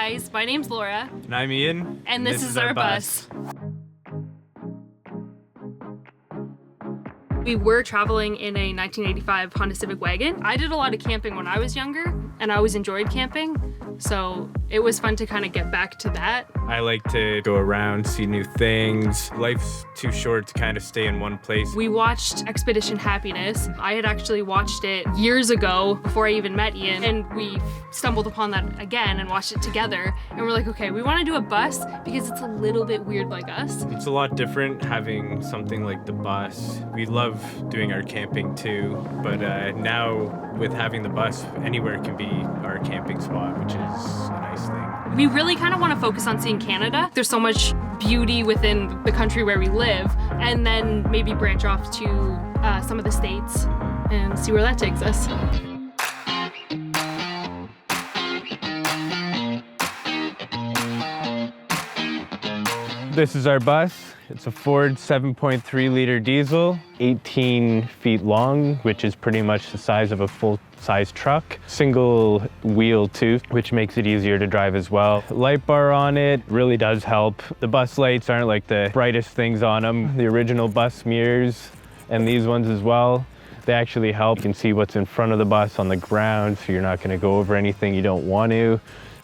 guys, my name's Laura. And I'm Ian. And this is our bus. We were traveling in a 1985 Honda Civic wagon. I did a lot of camping when I was younger, and I always enjoyed camping. So it was fun to kind of get back to that. I like to go around, see new things. Life's too short to kind of stay in one place. We watched Expedition Happiness. I had actually watched it years ago before I even met Ian, and we stumbled upon that again and watched it together. And we're like, okay, we want to do a bus because it's a little bit weird like us. It's a lot different having something like the bus. We love doing our camping too, but now with having the bus, anywhere can be our camping spot, which is a nice thing. We really kind of want to focus on seeing Canada. There's so much beauty within the country where we live, and then maybe branch off to some of the states and see where that takes us. This is our bus. It's a Ford 7.3 liter diesel, 18 feet long, which is pretty much the size of a full-size truck. Single wheel too, which makes it easier to drive as well. Light bar on it really does help. The bus lights aren't like the brightest things on them. The original bus mirrors and these ones as well, they actually help. You can see what's in front of the bus on the ground, so you're not going to go over anything you don't want to.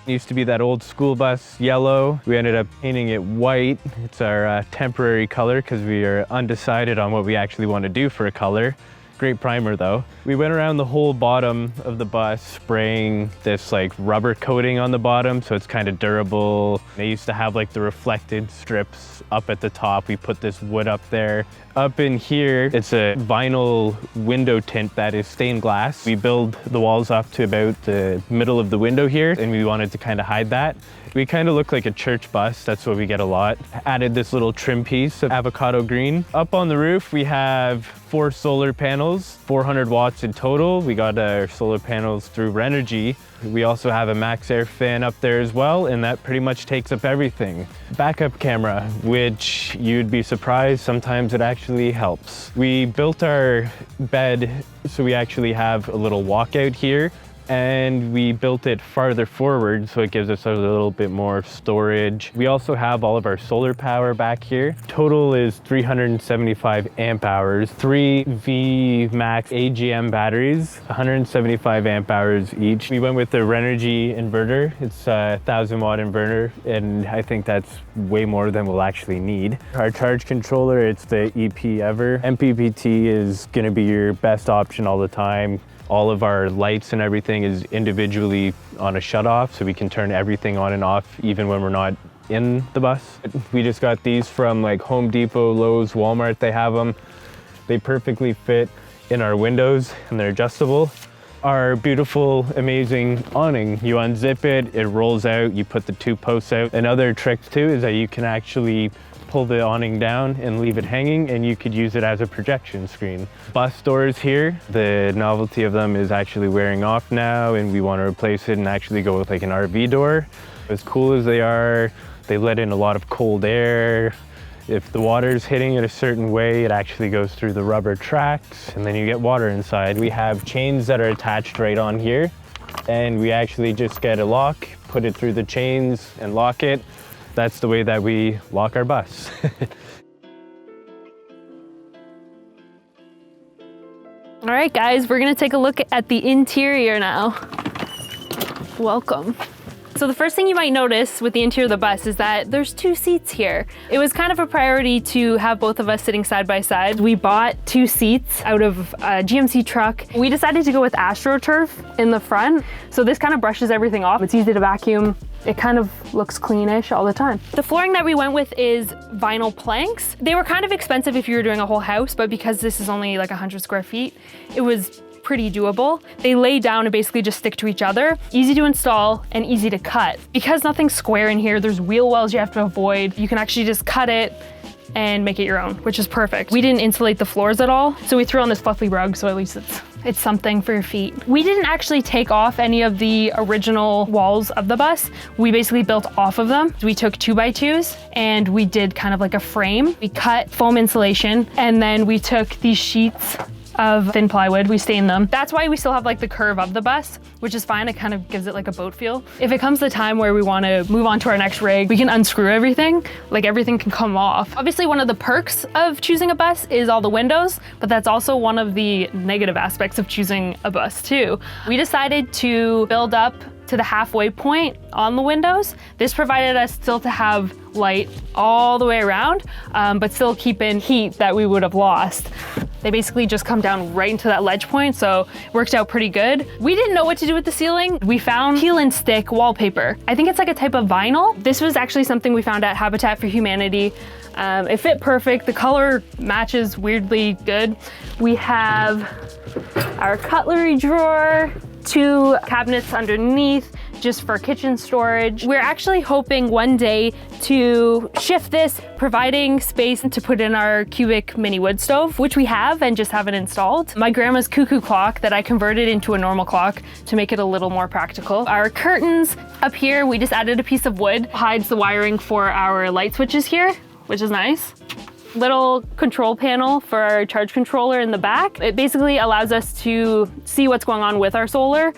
It used to be that old school bus yellow. We ended up painting it white. It's our temporary color because we are undecided on what we actually want to do for a color. Great primer though. We went around the whole bottom of the bus spraying this like rubber coating on the bottom so it's kind of durable. They used to have like the reflected strips up at the top. We put this wood up there. Up in here, it's a vinyl window tint that is stained glass. We build the walls up to about the middle of the window here, and we wanted to kind of hide that. We kind of look like a church bus. That's what we get a lot. Added this little trim piece of avocado green. Up on the roof, we have 4 solar panels, 400 watts in total. We got our solar panels through Renogy. We also have a max air fan up there as well, and that pretty much takes up everything. Backup camera, which you'd be surprised, sometimes it actually helps. We built our bed so we actually have a little walkout here, and we built it farther forward so it gives us a little bit more storage. We also have all of our solar power back here. Total is 375 amp hours, 3 VMAX AGM batteries, 175 amp hours each. We went with the Renogy inverter. It's a 1,000 watt inverter, and I think that's way more than we'll actually need. Our charge controller, it's the EP Ever. MPPT is gonna be your best option all the time. All of our lights and everything is individually on a shut-off, so we can turn everything on and off even when we're not in the bus. We just got these from like Home Depot, Lowe's, Walmart. They have them. They perfectly fit in our windows and they're adjustable. Our beautiful, amazing awning. You unzip it, it rolls out, you put the 2 posts out. Another trick too is that you can actually pull the awning down and leave it hanging, and you could use it as a projection screen. Bus doors here, the novelty of them is actually wearing off now, and we want to replace it and actually go with like an RV door. As cool as they are, they let in a lot of cold air. If the water's hitting it a certain way, it actually goes through the rubber tracks, and then you get water inside. We have chains that are attached right on here, and we actually just get a lock, put it through the chains and lock it. That's the way that we lock our bus. All right, guys, we're gonna take a look at the interior now. Welcome. So the first thing you might notice with the interior of the bus is that there's 2 seats here. It was kind of a priority to have both of us sitting side by side. We bought 2 seats out of a GMC truck. We decided to go with AstroTurf in the front. So this kind of brushes everything off. It's easy to vacuum. It kind of looks cleanish all the time. The flooring that we went with is vinyl planks. They were kind of expensive if you were doing a whole house, but because this is only like 100 square feet, it was pretty doable. They lay down and basically just stick to each other. Easy to install and easy to cut. Because nothing's square in here, there's wheel wells you have to avoid. You can actually just cut it and make it your own, which is perfect. We didn't insulate the floors at all, so we threw on this fluffy rug, so at least it's something for your feet. We didn't actually take off any of the original walls of the bus. We basically built off of them. We took 2x2s and we did kind of like a frame. We cut foam insulation, and then we took these sheets of thin plywood. We stain them. That's why we still have like the curve of the bus, which is fine. It kind of gives it like a boat feel. If it comes the time where we want to move on to our next rig, we can unscrew everything. Like everything can come off. Obviously, one of the perks of choosing a bus is all the windows, but that's also one of the negative aspects of choosing a bus too. We decided to build up to the halfway point on the windows. This provided us still to have light all the way around, but still keep in heat that we would have lost. They basically just come down right into that ledge point, so it worked out pretty good. We didn't know what to do with the ceiling. We found peel and stick wallpaper. I think it's like a type of vinyl. This was actually something we found at Habitat for Humanity. It fit perfect. The color matches weirdly good. We have our cutlery drawer, 2 cabinets underneath just for kitchen storage. We're actually hoping one day to shift this, providing space to put in our cubic mini wood stove, which we have and just haven't installed. My grandma's cuckoo clock that I converted into a normal clock to make it a little more practical. Our curtains up here, we just added a piece of wood, hides the wiring for our light switches here, which is nice. Little control panel for our charge controller in the back. It basically allows us to see what's going on with our solar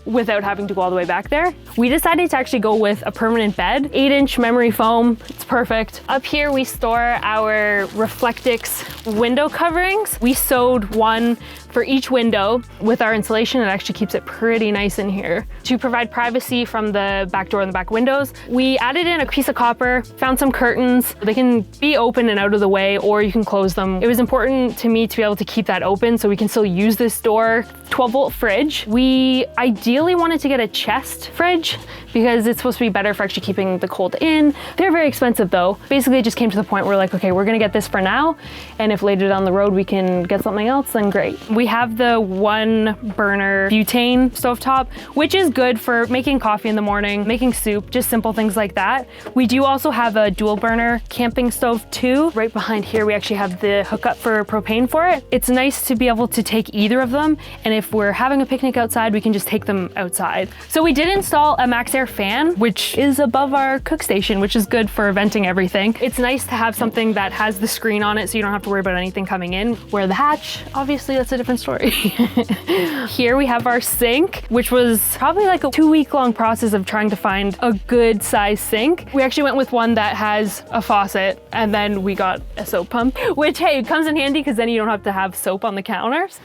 without having to go all the way back there. We decided to actually go with a permanent bed, 8-inch memory foam. It's perfect. Up here we store our Reflectix window coverings. We sewed one for each window. With our insulation, it actually keeps it pretty nice in here. To provide privacy from the back door and the back windows, we added in a piece of copper, found some curtains. They can be open and out of the way, or you can close them. It was important to me to be able to keep that open so we can still use this door. 12-volt fridge. We ideally wanted to get a chest fridge because it's supposed to be better for actually keeping the cold in. They're very expensive though. Basically, it just came to the point where we're like, okay, we're gonna get this for now, and if later down the road we can get something else, then great. We have the 1 burner butane stovetop, which is good for making coffee in the morning, making soup, just simple things like that. We do also have a dual burner camping stove too. Right behind here, we actually have the hookup for propane for it. It's nice to be able to take either of them, and if we're having a picnic outside, we can just take them outside. So we did install a Max Air fan, which is above our cook station, which is good for venting everything. It's nice to have something that has the screen on it so you don't have to worry about anything coming in. Where the hatch, obviously that's a different story. Here we have our sink, which was probably like a 2-week-long process of trying to find a good size sink. We actually went with one that has a faucet, and then we got a soap pump, which, hey, it comes in handy because then you don't have to have soap on the counters.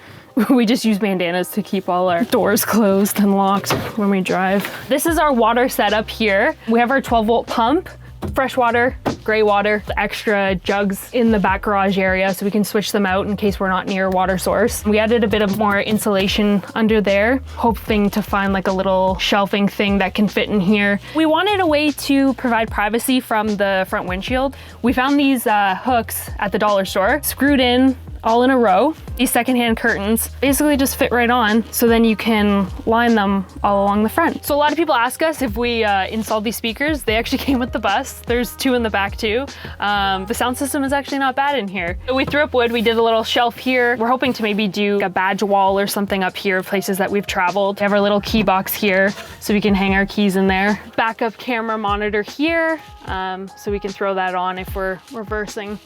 We just use bandanas to keep all our doors closed and locked when we drive. This is our water setup here. We have our 12-volt pump, fresh water, gray water, extra jugs in the back garage area so we can switch them out in case we're not near a water source. We added a bit of more insulation under there, hoping to find like a little shelving thing that can fit in here. We wanted a way to provide privacy from the front windshield. We found these hooks at the dollar store, screwed in all in a row. These secondhand curtains basically just fit right on, so then you can line them all along the front. So a lot of people ask us if we installed these speakers. They actually came with the bus. There's 2 in the back too. The sound system is actually not bad in here. So we threw up wood. We did a little shelf here. We're hoping to maybe do a badge wall or something up here, places that we've traveled. We have our little key box here so we can hang our keys in there. Backup camera monitor here, so we can throw that on if we're reversing.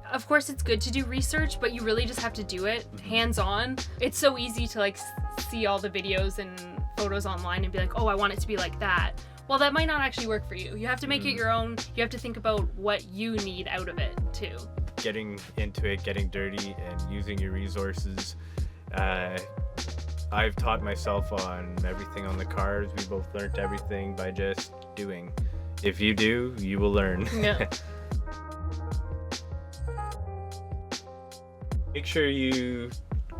Of course, it's good to do research, but you really just have to do it hands-on. It's so easy to like see all the videos and photos online and be like, oh, I want it to be like that. Well, that might not actually work for you. You have to make it your own. You have to think about what you need out of it too. Getting into it, getting dirty, and using your resources. I've taught myself on everything on the cars. We both learned everything by just doing. If you do, you will learn. Yeah. Make sure you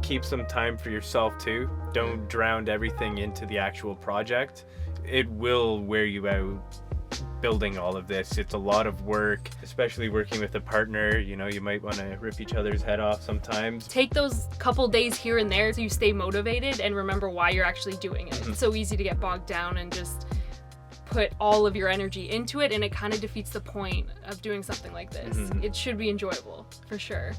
keep some time for yourself too. Don't drown everything into the actual project. It will wear you out building all of this. It's a lot of work, especially working with a partner. You know, you might want to rip each other's head off sometimes. Take those couple days here and there so you stay motivated and remember why you're actually doing it. It's so easy to get bogged down and just put all of your energy into it, and it kind of defeats the point of doing something like this. It should be enjoyable, for sure.